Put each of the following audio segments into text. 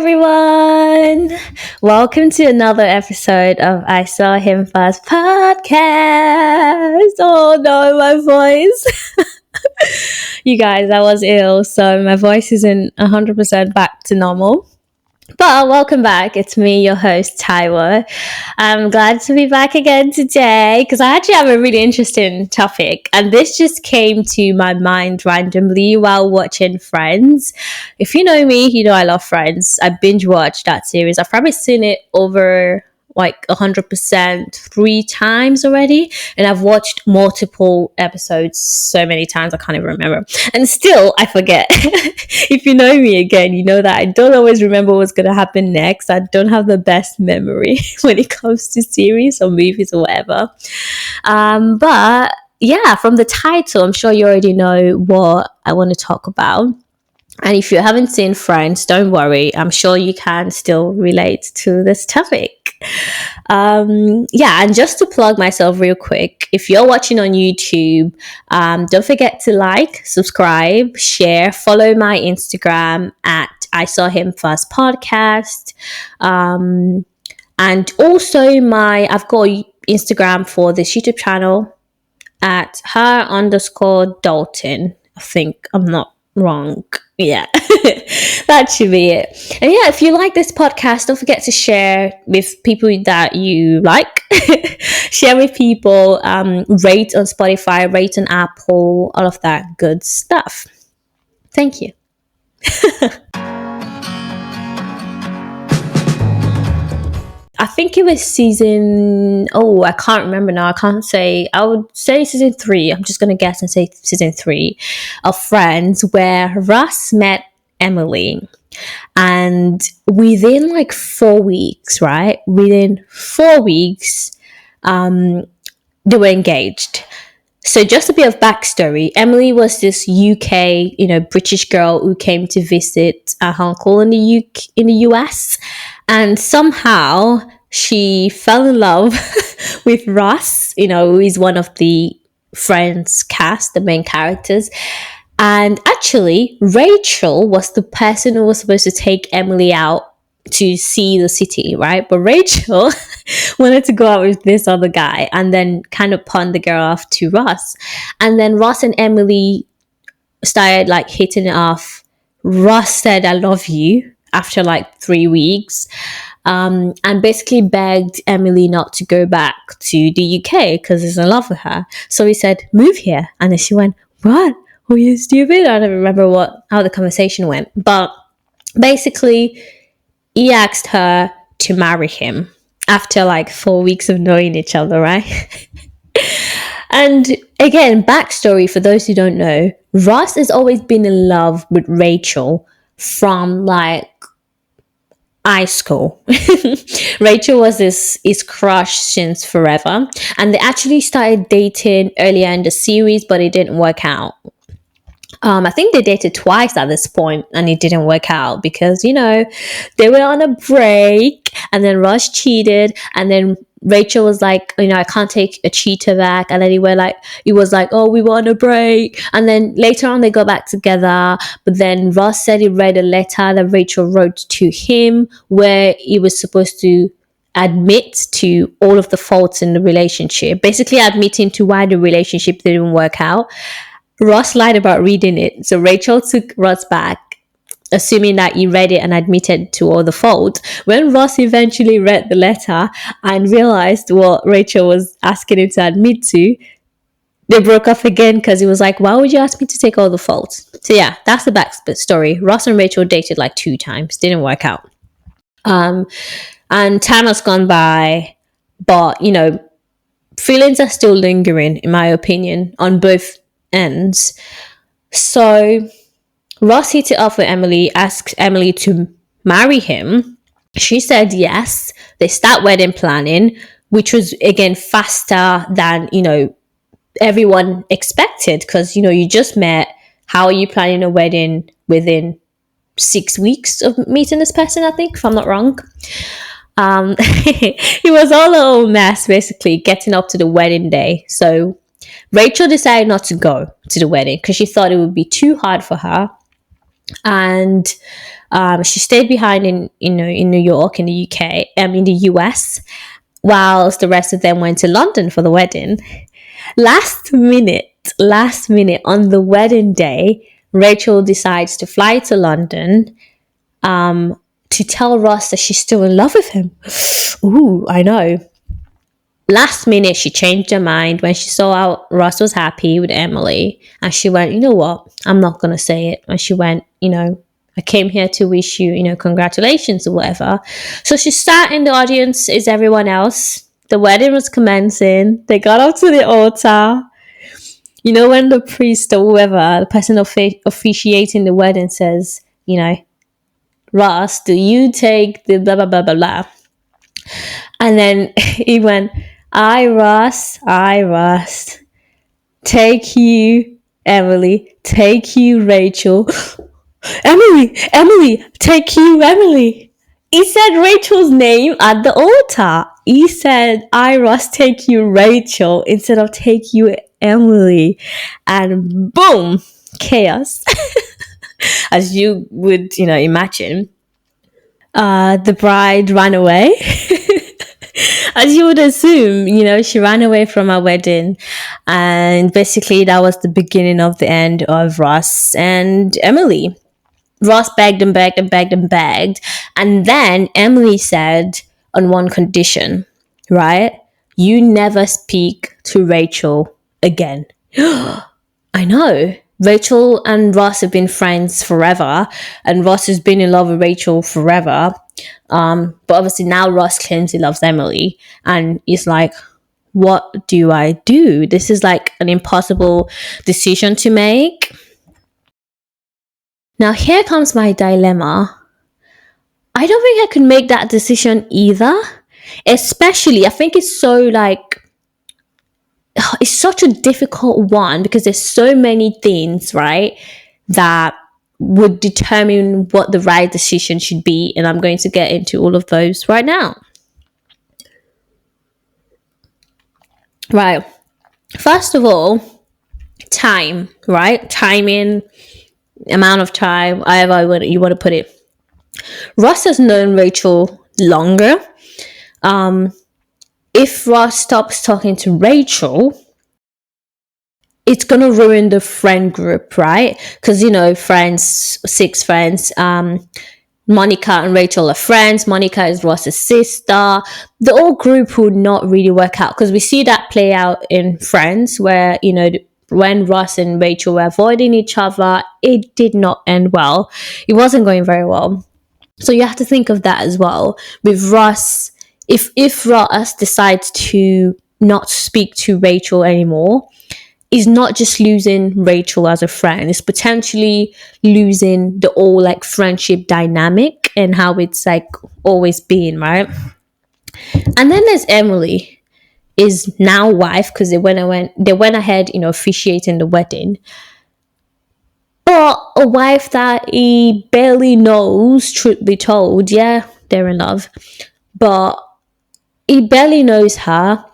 everyone. Welcome to another episode of I Saw Him First podcast. Oh no, my voice. You guys, I was ill, so my voice isn't 100% back to normal. But welcome back. It's me, your host, Taiwo. I'm glad to be back again today because I actually have a really interesting topic. And this just came to my mind randomly while watching Friends. If you know me, you know I love Friends. I binge watched that series. I've probably seen it over like 100% 3 times already, and I've watched multiple episodes so many times I can't even remember, and still I forget. If you know me again, you know that I don't always remember what's going to happen next. I don't have the best memory when it comes to series or movies or whatever. But yeah, from the title, I'm sure you already know what I want to talk about. And if you haven't seen Friends, don't worry. I'm sure you can still relate to this topic. And just to plug myself real quick, if you're watching on YouTube, don't forget to like, subscribe, share, follow my Instagram at I Saw Him First podcast. And also I've got Instagram for this YouTube channel at her_Dalton. I think I'm not wrong. Yeah, that should be it. And yeah, if you like this podcast, don't forget to share with people that you like. Share with people, rate on Spotify, rate on Apple, all of that good stuff. Thank you. I think it was I can't remember now. I would say season 3. I'm just going to guess and say season 3 of Friends, where Ross met Emily. And within like 4 weeks, right? Within 4 weeks, they were engaged. So just a bit of backstory. Emily was this UK, British girl who came to visit her uncle in the US. And somehow she fell in love with Ross, who is one of the Friends cast, the main characters. And actually, Rachel was the person who was supposed to take Emily out to see the city, right? But Rachel wanted to go out with this other guy and then kind of pawn the girl off to Ross. And then Ross and Emily started like hitting it off. Ross said, "I love you," after like 3 weeks, and basically begged Emily not to go back to the UK because he's in love with her. So he said, "Move here." And then she went, "What? Are you stupid?" I don't remember how the conversation went. But basically, he asked her to marry him after like 4 weeks of knowing each other, right? And again, backstory for those who don't know, Ross has always been in love with Rachel from like high school. Rachel was his crush since forever, and they actually started dating earlier in the series, but it didn't work out. I think they dated twice at this point and it didn't work out because, they were on a break and then Ross cheated and then Rachel was like, I can't take a cheater back. And then he was like, "Oh, we were on a break." And then later on they got back together. But then Ross said he read a letter that Rachel wrote to him where he was supposed to admit to all of the faults in the relationship, basically admitting to why the relationship didn't work out. Ross lied about reading it. So Rachel took Ross back, assuming that he read it and admitted to all the fault. When Ross eventually read the letter and realized what Rachel was asking him to admit to, they broke up again because he was like, "Why would you ask me to take all the fault?" So yeah, that's the backstory. Ross and Rachel dated like 2 times. Didn't work out. And time has gone by, but, feelings are still lingering, in my opinion, on both ends. So Ross hit it off with Emily, asked Emily to marry him. She said yes. They start wedding planning, which was again faster than everyone expected because you just met. How are you planning a wedding within 6 weeks of meeting this person? I think, if I'm not wrong. It was all a whole mess basically getting up to the wedding day. So Rachel decided not to go to the wedding because she thought it would be too hard for her. And She stayed behind in New York, in the UK, in the US, whilst the rest of them went to London for the wedding. Last minute on the wedding day, Rachel decides to fly to London to tell Ross that she's still in love with him. Ooh, I know. Last minute, she changed her mind when she saw how Ross was happy with Emily. And she went, you know what? I'm not going to say it. And she went, I came here to wish you, congratulations or whatever. So she sat in the audience as everyone else. The wedding was commencing. They got up to the altar. When the priest or whoever, the person officiating the wedding says, Ross, do you take the blah, blah, blah, blah, blah. And then he went, I, Ross, take you, Emily, take you, Rachel. Emily, take you, Emily. He said Rachel's name at the altar. He said, I, Ross, take you, Rachel, instead of take you, Emily. And boom, chaos. As you would, imagine. The bride ran away. As you would assume, she ran away from our wedding. And basically that was the beginning of the end of Ross and Emily. Ross begged and begged and begged and begged. And then Emily said, on one condition, right? You never speak to Rachel again. I know. Rachel and Ross have been friends forever, and Ross has been in love with Rachel forever. But obviously now Ross claims he loves Emily, and he's like, what do I do? This is like an impossible decision to make. Now here comes my dilemma. I don't think I could make that decision either. Especially, I think it's such a difficult one because there's so many things, right, that would determine what the right decision should be. And I'm going to get into all of those right now. Right. First of all, time, right? Timing, amount of time, however you want to put it. Ross has known Rachel longer. If Ross stops talking to Rachel, it's gonna ruin the friend group, right? Because friends, 6 friends. Monica and Rachel are friends. Monica is Ross's sister. The whole group would not really work out because we see that play out in Friends, where when Ross and Rachel were avoiding each other, it did not end well. It wasn't going very well. So you have to think of that as well with Ross. If Ross decides to not speak to Rachel anymore, is not just losing Rachel as a friend, it's potentially losing the whole friendship dynamic and how it's always been, right? And then there's Emily, is now wife, because they went ahead, officiating the wedding. But a wife that he barely knows, truth be told, yeah, they're in love, but he barely knows her.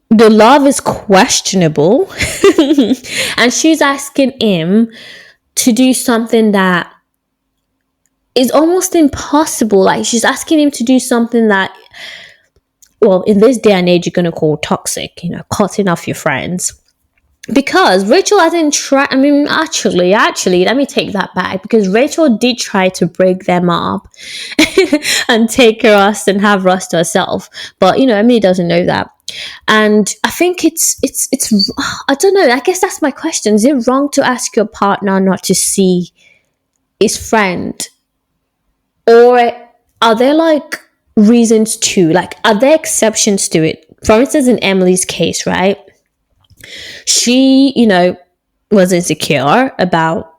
The love is questionable. And she's asking him to do something that is almost impossible. She's asking him to do something that, well, in this day and age, you're going to call toxic, cutting off your friends. Because Rachel hasn't tried. I mean, actually, let me take that back. Because Rachel did try to break them up and take Ross and have Ross to herself. But, Emily doesn't know that. And I think it's I don't know. I guess that's my question. Is it wrong to ask your partner not to see his friend? Or are there reasons to? Are there exceptions to it? For instance, in Emily's case, right? She, was insecure about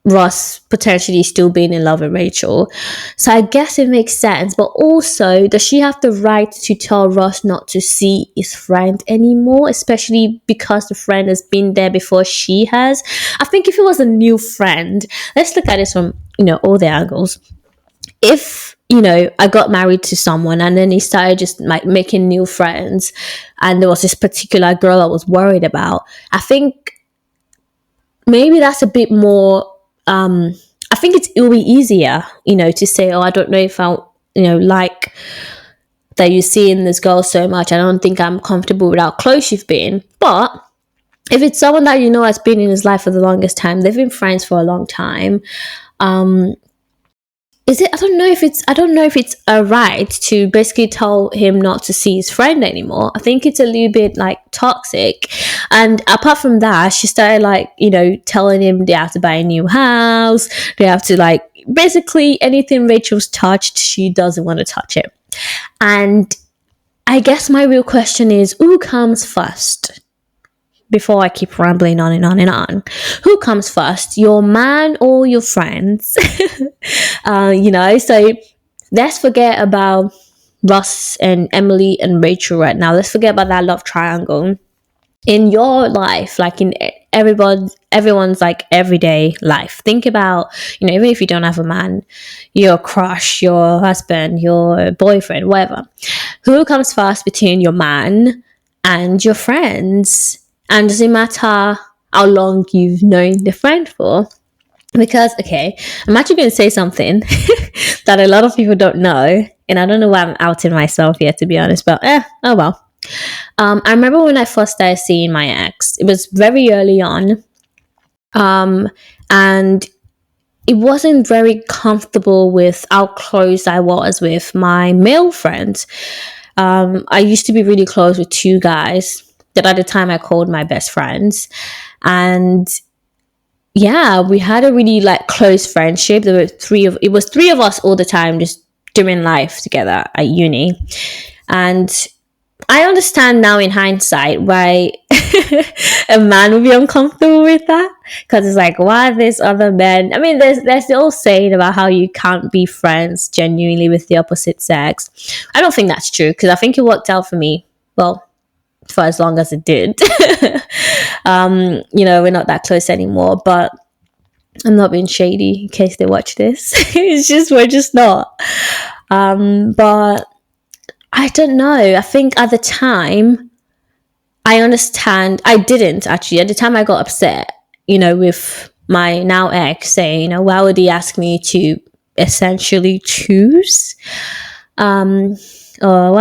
Ross potentially still being in love with Rachel. So I guess it makes sense. But also, does she have the right to tell Ross not to see his friend anymore? Especially because the friend has been there before she has. I think if it was a new friend, let's look at this from, all the angles. If I got married to someone and then he started just making new friends, and there was this particular girl I was worried about, I think maybe that's a bit more I think it will be easier, to say, oh, I don't know if I, like that you see in this girl so much. I don't think I'm comfortable with how close you've been. But if it's someone that has been in his life for the longest time, they've been friends for a long time. Is it? I don't know if it's a right to basically tell him not to see his friend anymore. I think it's a little bit like toxic. And apart from that, she started like, telling him they have to buy a new house. They have to like, basically anything Rachel's touched, she doesn't want to touch it. And I guess my real question is, who comes first? Before I keep rambling on and on and on, who comes first, your man or your friends? So let's forget about Ross and Emily and Rachel right now. Let's forget about that love triangle in your life, like in everyone's like everyday life. Think about, even if you don't have a man, your crush, your husband, your boyfriend, whatever. Who comes first between your man and your friends? And does it matter how long you've known the friend for? Because, okay, I'm actually going to say something that a lot of people don't know. And I don't know why I'm outing myself here, to be honest. But, oh well. I remember when I first started seeing my ex. It was very early on. And it wasn't very comfortable with how close I was with my male friends. I used to be really close with two guys that at the time I called my best friends. And yeah, we had a really like close friendship. It was three of us all the time, just doing life together at uni. And I understand now in hindsight why a man would be uncomfortable with that. Because it's like, why are these other men? I mean, there's the old saying about how you can't be friends genuinely with the opposite sex. I don't think that's true, because I think it worked out for me. Well, for as long as it did. We're not that close anymore, but I'm not being shady in case they watch this. We're just not. But I don't know. I think at the time, I understand. I didn't actually. At the time, I got upset, with my now ex saying, why would he ask me to essentially choose? Why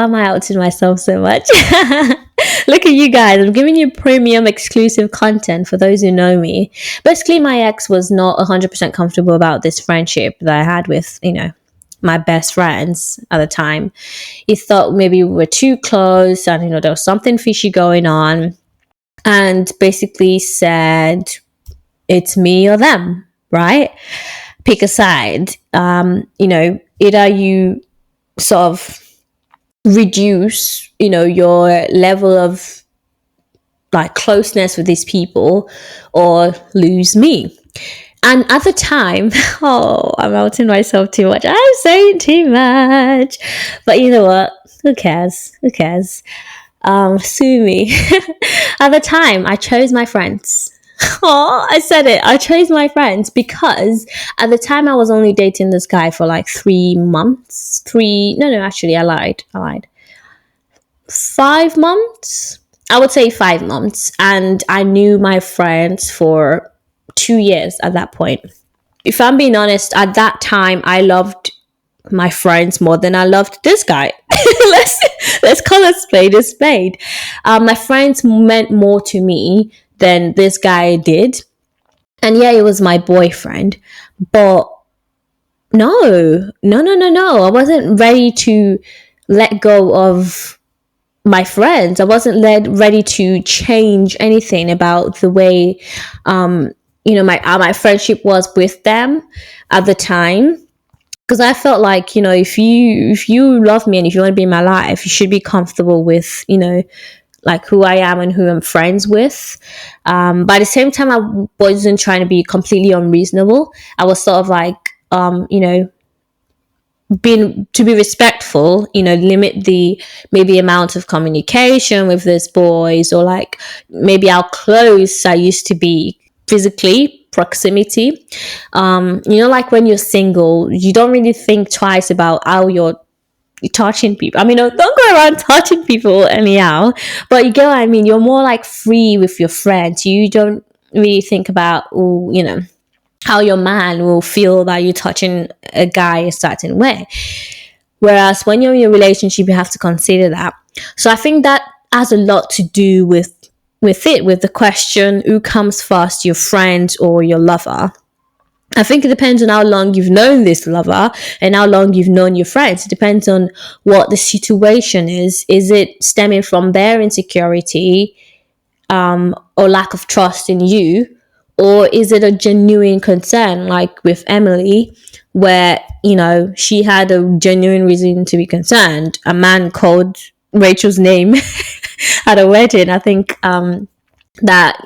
am I outing myself so much? Look at you guys. I'm giving you premium exclusive content for those who know me. Basically, my ex was not 100% comfortable about this friendship that I had with, my best friends at the time. He thought maybe we were too close and, there was something fishy going on. And basically said, it's me or them, right? Pick a side. Either you sort of reduce, your level of like closeness with these people, or lose me. And at the time, I'm outing myself too much. I'm saying too much. But you know what? Who cares? Sue me. At the time, I chose my friends. I said it. I chose my friends because at the time I was only dating this guy for like 3 months. Actually, I lied. 5 months? I would say 5 months. And I knew my friends for 2 years at that point. If I'm being honest, at that time, I loved my friends more than I loved this guy. Let's call a spade a spade. My friends meant more to me than this guy did. And yeah, it was my boyfriend. But no. I wasn't ready to let go of my friends. I wasn't ready to change anything about the way, my friendship was with them at the time. Because I felt like, if you love me and if you want to be in my life, you should be comfortable with, like who I am and who I'm friends with. But at the same time, I wasn't trying to be completely unreasonable. I was sort of like, being to be respectful, limit the maybe amount of communication with these boys, or like maybe how close I used to be physically, proximity. Like when you're single, you don't really think twice about how you're touching people. I mean, don't go around touching people anyhow, but you get what I mean. You're more like free with your friends. You don't really think about, how your man will feel that you're touching a guy a certain way. Whereas when you're in a relationship, you have to consider that. So I think that has a lot to do with the question, who comes first, your friend or your lover? I think it depends on how long you've known this lover and how long you've known your friends. It depends on what the situation is. Is it stemming from their insecurity, or lack of trust in you? Or is it a genuine concern, like with Emily, where, she had a genuine reason to be concerned? A man called Rachel's name at a wedding. I think that,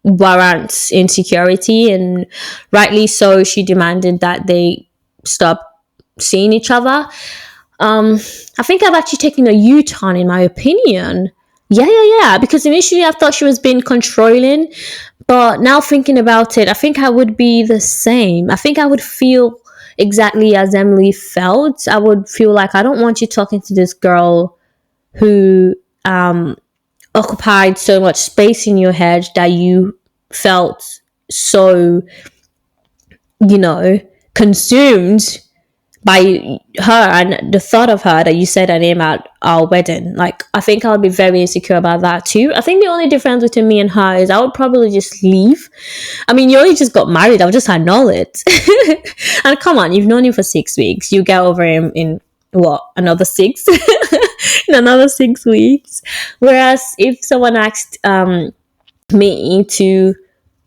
warrants insecurity, and rightly so. She demanded that they stop seeing each other. I think I've actually taken a U-turn in my opinion. Yeah. Because initially I thought she was being controlling, but now thinking about it, I think I would be the same. I think I would feel exactly as Emily felt. I would feel like, I don't want you talking to this girl who occupied so much space in your head that you felt so, consumed by her and the thought of her, that you said her name at our wedding. Like, I think I would be very insecure about that too. I think the only difference between me and her is I would probably just leave. I mean, you only just got married. I would just annul it. And come on, you've known him for 6 weeks. You get over him in what, another 6? In another 6 weeks. Whereas if someone asked me to,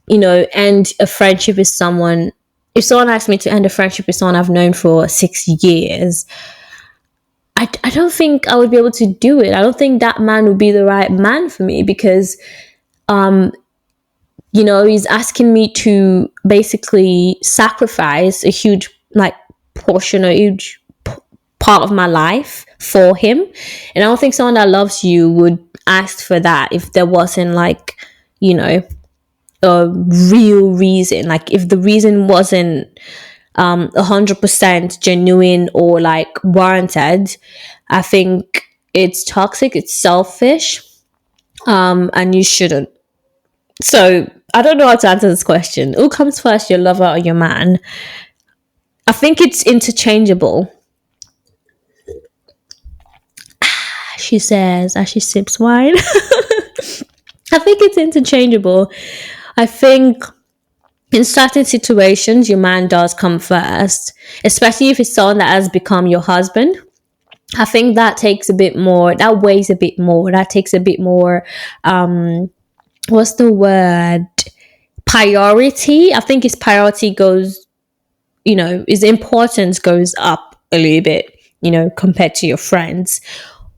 end a friendship with someone, if someone asked me to end a friendship with someone I've known for 6 years, I don't think I would be able to do it. I don't think that man would be the right man for me, because, he's asking me to basically sacrifice a huge, portion, a huge part of my life for him. And I don't think someone that loves you would ask for that if there wasn't a real reason. Like, if the reason wasn't 100% genuine or warranted, I think it's toxic, it's selfish, and you shouldn't. So I don't know how to answer this question. Who comes first, your lover or your man? I think it's interchangeable. She says as she sips wine. I think it's interchangeable. I think in certain situations, your man does come first, especially if it's someone that has become your husband. I think that takes a bit more, that weighs a bit more, that takes a bit more, what's the word? Priority. I think his priority goes, his importance goes up a little bit, compared to your friends.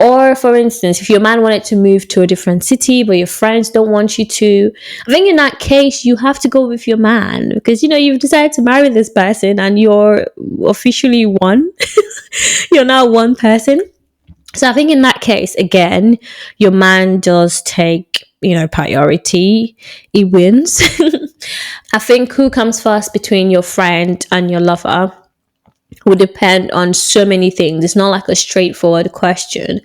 Or, for instance, if your man wanted to move to a different city, but your friends don't want you to, I think in that case, you have to go with your man, because, you've decided to marry this person and you're officially one. You're now one person. So I think in that case, again, your man does take, priority. He wins. I think who comes first between your friend and your lover would depend on so many things. It's not like a straightforward question.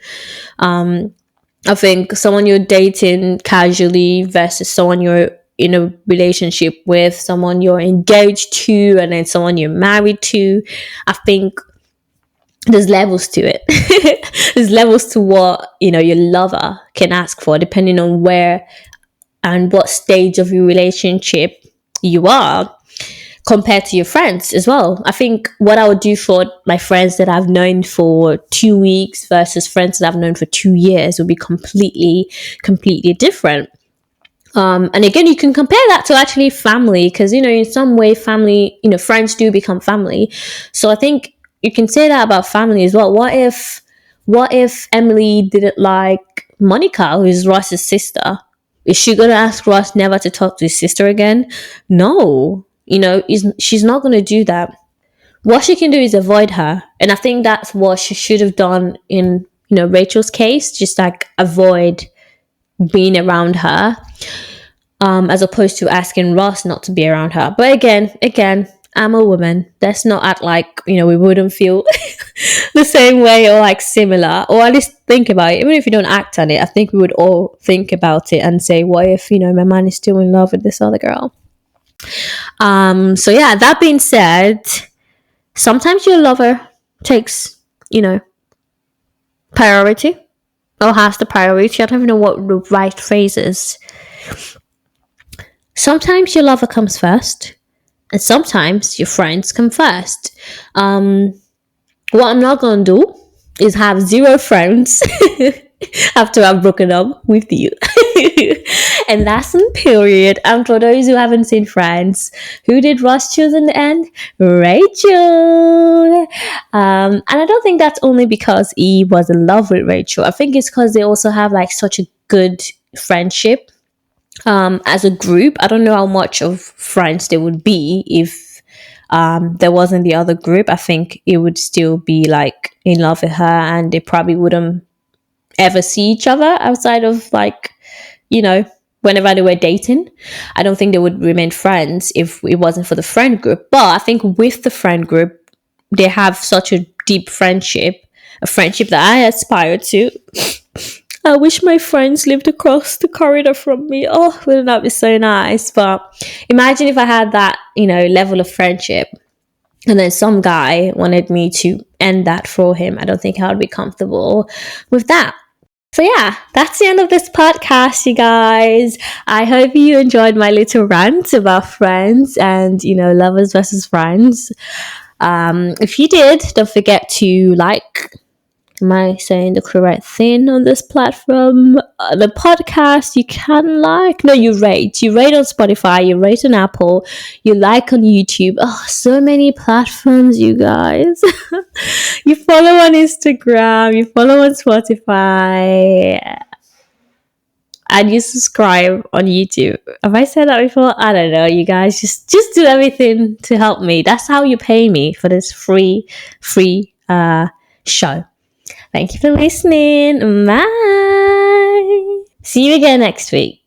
I think someone you're dating casually versus someone you're in a relationship with, someone you're engaged to, and then someone you're married to, I think there's levels to it. There's levels to what, your lover can ask for, depending on where and what stage of your relationship you are, compared to your friends as well. I think what I would do for my friends that I've known for 2 weeks versus friends that I've known for 2 years would be completely different. And again, you can compare that to actually family, because, in some way family, friends do become family. So I think you can say that about family as well. What if Emily didn't like Monica, who is Ross's sister? Is she going to ask Ross never to talk to his sister again? No. She's not going to do that. What she can do is avoid her. And I think that's what she should have done in, Rachel's case, just avoid being around her, as opposed to asking Ross not to be around her. But again, I'm a woman. Let's not act like, we wouldn't feel the same way or similar, or at least think about it. Even if you don't act on it, I think we would all think about it and say, what if, my man is still in love with this other girl? So yeah, that being said, sometimes your lover takes, priority or has the priority. I don't even know what the right phrase is. Sometimes your lover comes first, and sometimes your friends come first. What I'm not gonna do is have zero friends after I've broken up with you. And that's in period. And for those who haven't seen Friends, who did Ross choose in the end? Rachel. And I don't think that's only because he was in love with Rachel. I think it's because they also have like such a good friendship as a group. I don't know how much of friends they would be if there wasn't the other group. I think it would still be like in love with her, and they probably wouldn't ever see each other outside of like, whenever they were dating. I don't think they would remain friends if it wasn't for the friend group. But I think with the friend group, they have such a deep friendship, a friendship that I aspire to. I wish my friends lived across the corridor from me. Oh, wouldn't that be so nice? But imagine if I had that, level of friendship, and then some guy wanted me to end that for him. I don't think I would be comfortable with that. So yeah, that's the end of this podcast, you guys. I hope you enjoyed my little rant about friends and, lovers versus friends. If you did, don't forget to like, am I saying the correct thing on this platform? The podcast, you can like. No, you rate. You rate on Spotify, you rate on Apple, you like on YouTube. Oh, so many platforms, you guys. You follow on Instagram, you follow on Spotify, and you subscribe on YouTube. Have I said that before? I don't know, you guys. Just do everything to help me. That's how you pay me for this free show. Thank you for listening. Bye. See you again next week.